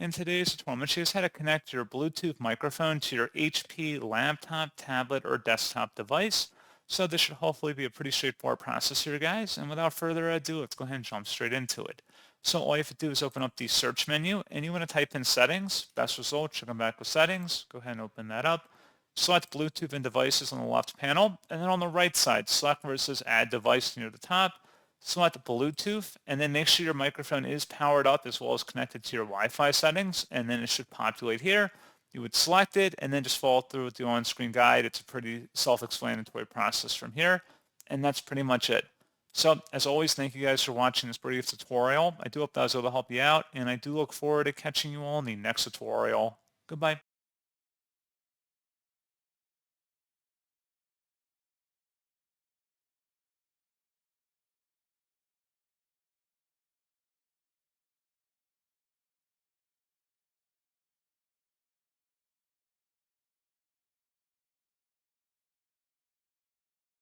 In today's tutorial, I'm going to show you how to connect your Bluetooth microphone to your HP laptop, tablet, or desktop device. So this should hopefully be a pretty straightforward process here, guys. And without further ado, let's go ahead and jump straight into it. So all you have to do is open up the search menu, and you want to type in settings. Best result should come back with settings. Go ahead and open that up. Select Bluetooth and devices on the left panel, and then on the right side, select where it says add device near the top. Select Bluetooth, and then make sure your microphone is powered up as well as connected to your Wi-Fi settings, and then it should populate here. You would select it and then just follow through with the on-screen guide. It's a pretty self-explanatory process from here, and that's pretty much it. So as always, thank you guys for watching this brief tutorial. I do hope that was able to help you out, and I do look forward to catching you all in the next tutorial. Goodbye.